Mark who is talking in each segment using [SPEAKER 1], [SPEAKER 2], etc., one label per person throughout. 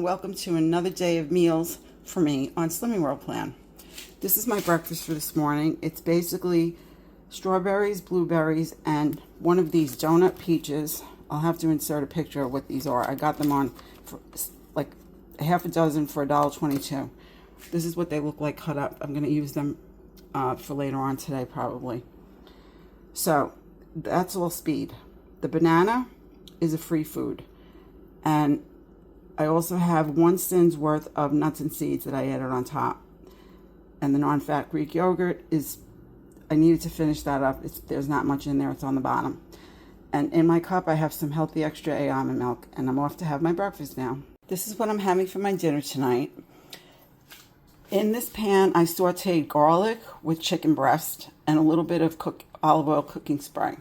[SPEAKER 1] welcome to another day of meals for me on Slimming World Plan. This is my breakfast for this morning. It's basically strawberries, blueberries, and one of these donut peaches. I'll have to insert a picture of what these are. I got them on for like a half a dozen for $1.22. This is what they look like cut up. I'm going to use them for later on today probably. So that's all speed. The banana is a free food. And I also have 1 cin's worth of nuts and seeds that I added on top. And the non-fat Greek yogurt is, I needed to finish that up. There's not much in there, it's on the bottom. And in my cup I have some healthy extra A almond milk, and I'm off to have my breakfast now. This is what I'm having for my dinner tonight. In this pan I sauteed garlic with chicken breast and a little bit of olive oil cooking spray.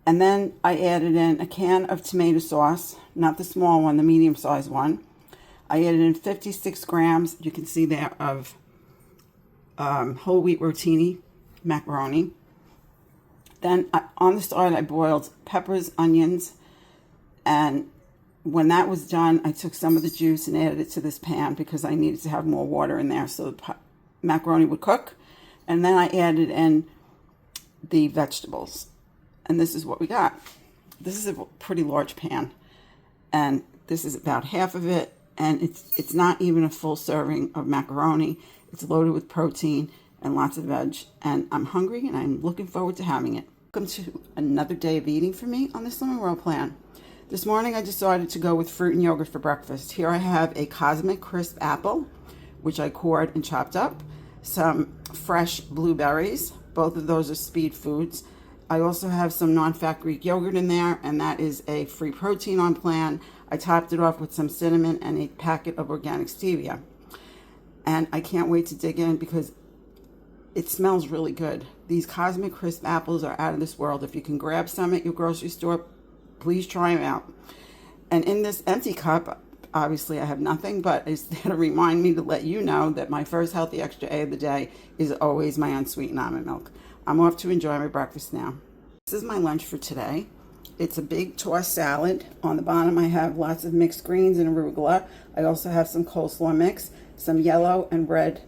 [SPEAKER 1] And then I added in a can of tomato sauce, not the small one, the medium-sized one. I added in 56 grams, you can see there, of whole wheat rotini macaroni. Then on the side I boiled peppers, onions, and when that was done, I took some of the juice and added it to this pan because I needed to have more water in there so the macaroni would cook. And then I added in the vegetables. And this is what we got. This is a pretty large pan. And this is about half of it. And it's not even a full serving of macaroni. It's loaded with protein and lots of veg. And I'm hungry and I'm looking forward to having it. Welcome to another day of eating for me on the Slimming World Plan. This morning I decided to go with fruit and yogurt for breakfast. Here I have a Cosmic Crisp apple, which I cored and chopped up. Some fresh blueberries. Both of those are speed foods. I also have some non-fat Greek yogurt in there, and that is a free protein on plan. I topped it off with some cinnamon and a packet of organic stevia. And I can't wait to dig in because it smells really good. These Cosmic Crisp apples are out of this world. If you can grab some at your grocery store, please try them out. And in this empty cup, obviously I have nothing, but it's there to remind me to let you know that my first healthy extra A of the day is always my unsweetened almond milk. I'm off to enjoy my breakfast now. This is my lunch for today. It's a big tossed salad. On the bottom I have lots of mixed greens and arugula. I also have some coleslaw mix, some yellow and red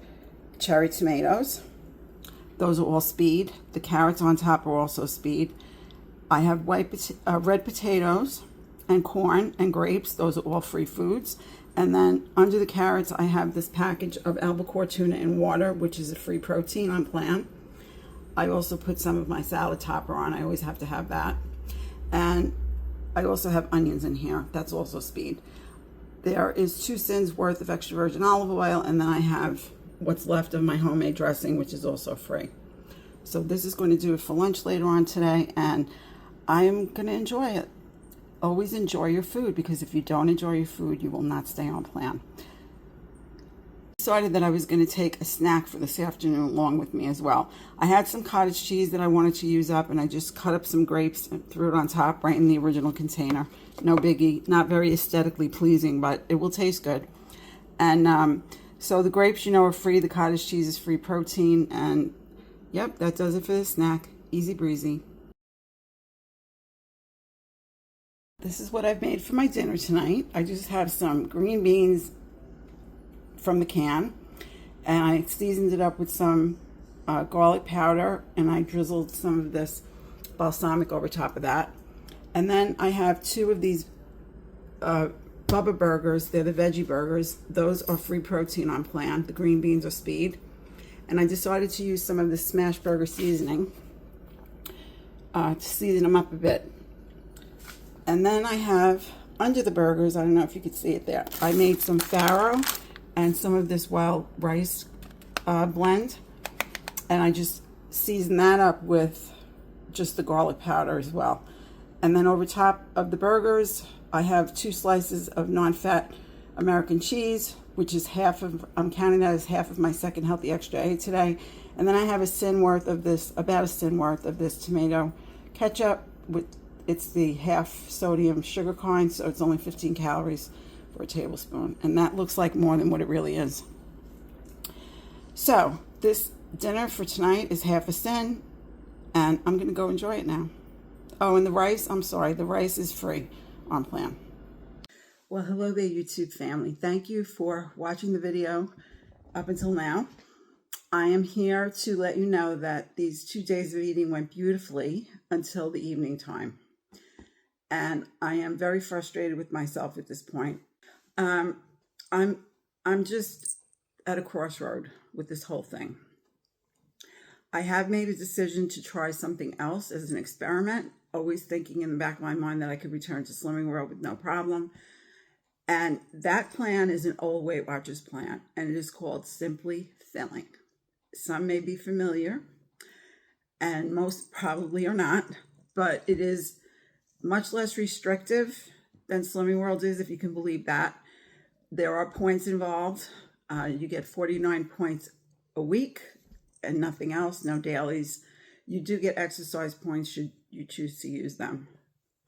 [SPEAKER 1] cherry tomatoes. Those are all speed. The carrots on top are also speed. I have red potatoes and corn and grapes. Those are all free foods. And then under the carrots I have this package of albacore tuna in water, which is a free protein on plan. I also put some of my salad topper on. I always have to have that. And I also have onions in here. That's also speed. There is 2 cins worth of extra virgin olive oil, and then I have what's left of my homemade dressing, which is also free. So this is going to do it for lunch later on today, and I'm going to enjoy it. Always enjoy your food, because if you don't enjoy your food, you will not stay on plan. I decided that I was going to take a snack for this afternoon along with me as well. I had some cottage cheese that I wanted to use up, and I just cut up some grapes and threw it on top right in the original container. No biggie, not very aesthetically pleasing, but it will taste good. And so the grapes, you know, are free. The cottage cheese is free protein, and yep, that does it for the snack. Easy breezy. This is what I've made for my dinner tonight. I just have some green beans from the can, and I seasoned it up with some garlic powder, and I drizzled some of this balsamic over top of that. And then I have 2 of these Bubba burgers. They're the veggie burgers. Those are free protein on plan. The green beans are speed. And I decided to use some of the smash burger seasoning to season them up a bit. And then I have under the burgers, I don't know if you could see it there, I made some farro and some of this wild rice blend, and I just seasoned that up with just the garlic powder as well. And then over top of the burgers I have 2 slices of non-fat American cheese, which is I'm counting that as half of my second healthy extra A today. And then I have about a cin worth of this tomato ketchup. It's the half sodium sugar kind, so it's only 15 calories for a tablespoon, and that looks like more than what it really is. So this dinner for tonight is half a cin, and I'm going to go enjoy it now. Oh, and the rice, I'm sorry, the rice is free on plan. Well, hello there, YouTube family. Thank you for watching the video up until now. I am here to let you know that these 2 days of eating went beautifully until the evening time. And I am very frustrated with myself at this point. I'm just at a crossroad with this whole thing. I have made a decision to try something else as an experiment, always thinking in the back of my mind that I could return to Slimming World with no problem. And that plan is an old Weight Watchers plan, and it is called Simply Filling. Some may be familiar, and most probably are not, but it is much less restrictive than Slimming World is, if you can believe that. There are points involved. You get 49 points a week and nothing else, no dailies. You do get exercise points should you choose to use them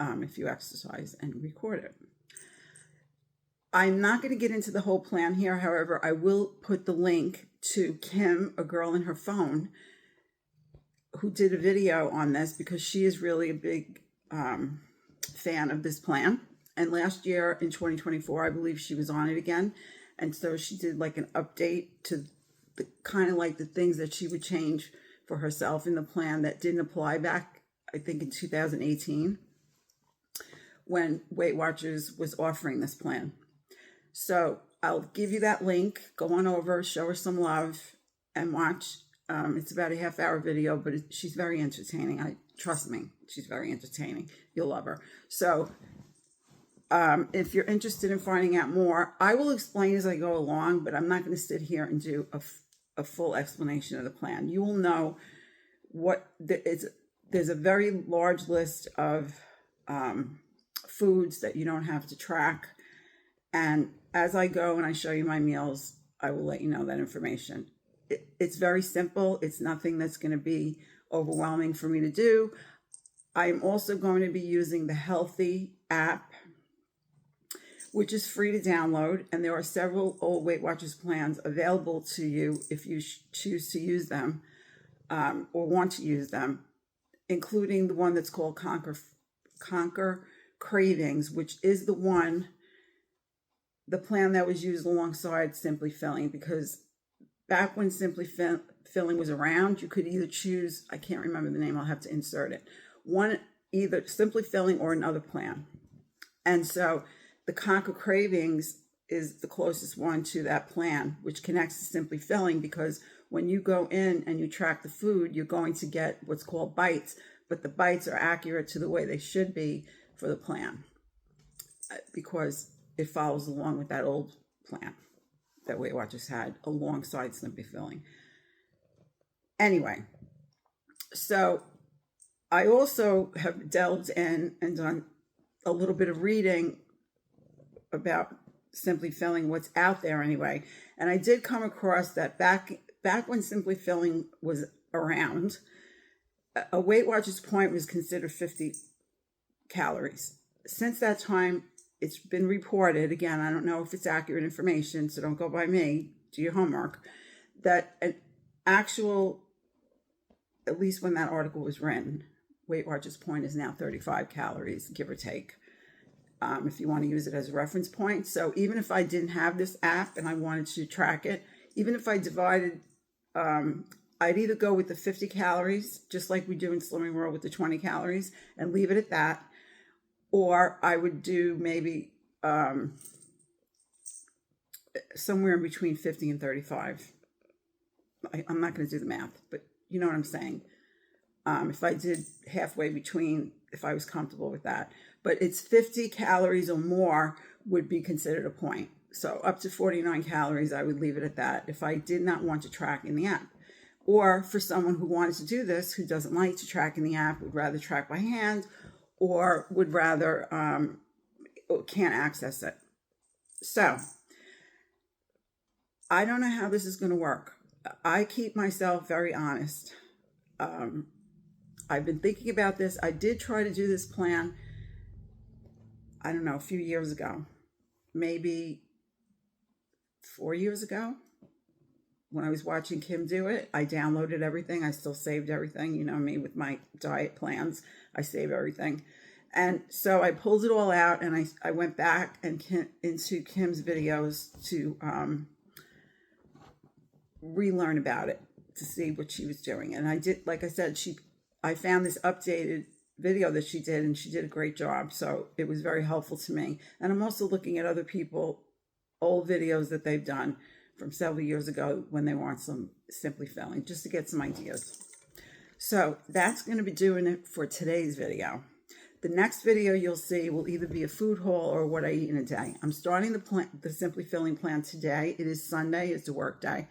[SPEAKER 1] if you exercise and record it. I'm not going to get into the whole plan here. However, I will put the link to Kim, a girl in her phone, who did a video on this because she is really a big fan of this plan. And last year in 2024, I believe she was on it again. And so she did like an update to the kind of like the things that she would change for herself in the plan that didn't apply back, I think, in 2018 when Weight Watchers was offering this plan. So I'll give you that link. Go on over, show her some love, and watch. It's about a half-hour video, but she's very entertaining. Trust me, she's very entertaining. You'll love her. So if you're interested in finding out more, I will explain as I go along, but I'm not going to sit here and do a full explanation of the plan. You will know what there's a very large list of foods that you don't have to track. And as I go and I show you my meals, I will let you know that information. It's very simple. It's nothing that's going to be overwhelming for me to do. I'm also going to be using the Healthy app, which is free to download. And there are several old Weight Watchers plans available to you if you choose to use them or want to use them, including the one that's called Conquer Cravings, which is the plan that was used alongside Simply Filling, because back when Simply Filling was around, you could either choose, I can't remember the name, I'll have to insert it, either Simply Filling or another plan. And so the Conquer Cravings is the closest one to that plan, which connects to Simply Filling, because when you go in and you track the food, you're going to get what's called bites, but the bites are accurate to the way they should be for the plan, because it follows along with that old plan that Weight Watchers had alongside Simply Filling. Anyway, so I also have delved in and done a little bit of reading about Simply Filling, what's out there anyway. And I did come across that back when Simply Filling was around, a Weight Watchers point was considered 50 calories. Since that time, it's been reported, again, I don't know if it's accurate information, so don't go by me, do your homework, that an actual, at least when that article was written, Weight Watchers point is now 35 calories, give or take, if you want to use it as a reference point. So even if I didn't have this app and I wanted to track it, even if I divided, I'd either go with the 50 calories, just like we do in Slimming World with the 20 calories, and leave it at that. Or I would do maybe somewhere in between 50 and 35. I'm not going to do the math, but you know what I'm saying. If I did halfway between, if I was comfortable with that. But it's 50 calories or more would be considered a point. So up to 49 calories, I would leave it at that if I did not want to track in the app. Or for someone who wanted to do this, who doesn't like to track in the app, would rather track by hand, or would rather, can't access it. So, I don't know how this is going to work. I keep myself very honest. I've been thinking about this. I did try to do this plan, I don't know, a few years ago. Maybe 4 years ago. When I was watching Kim do it, I downloaded everything. I still saved everything. You know me with my diet plans. I save everything. And so I pulled it all out, and I went back and into Kim's videos to relearn about it, to see what she was doing. And I did, like I said, I found this updated video that she did, and she did a great job. So it was very helpful to me. And I'm also looking at other people, old videos that they've done from several years ago when they weren't simply filling, just to get some ideas. So that's going to be doing it for today's video. The next video you'll see will either be a food haul or what I eat in a day. I'm starting the Simply Filling plan today. It is Sunday, it's a work day.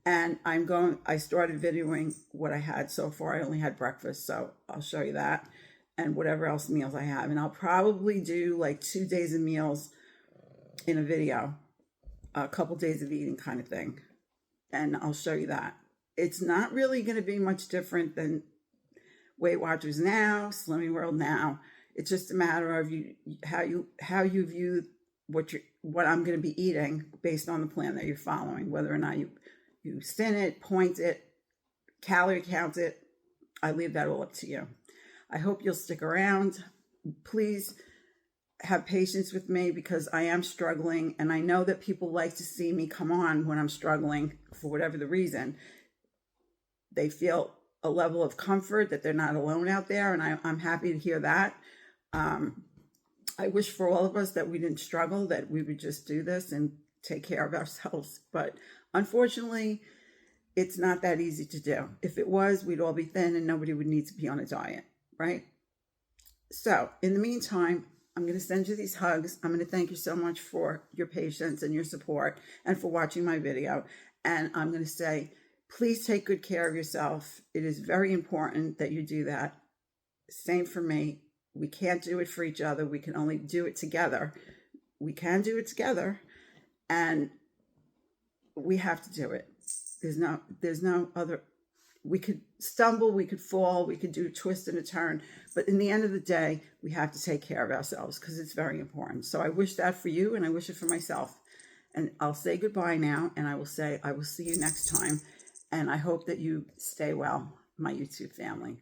[SPEAKER 1] And I started videoing what I had so far. I only had breakfast, so I'll show you that. And whatever else meals I have. And I'll probably do like 2 days of meals in a video. A couple days of eating kind of thing. And I'll show you that. It's not really going to be much different than Weight Watchers now, Slimming World now. It's just a matter of how you view what I'm going to be eating based on the plan that you're following. Whether or not you spin it, point it, calorie count it, I leave that all up to you. I hope you'll stick around. Please have patience with me because I am struggling, and I know that people like to see me come on when I'm struggling for whatever the reason. They feel a level of comfort that they're not alone out there, and I'm happy to hear that. I wish for all of us that we didn't struggle, that we would just do this and take care of ourselves. But unfortunately, it's not that easy to do. If it was, we'd all be thin and nobody would need to be on a diet, right? So in the meantime, I'm going to send you these hugs. I'm going to thank you so much for your patience and your support and for watching my video. And I'm going to say, please take good care of yourself. It is very important that you do that. Same for me. We can't do it for each other. We can only do it together. We can do it together, and we have to do it. There's no other. We could stumble, we could fall, we could do a twist and a turn, but in the end of the day, we have to take care of ourselves because it's very important. So I wish that for you, and I wish it for myself. And I'll say goodbye now, and I will say I will see you next time. And I hope that you stay well, my YouTube family.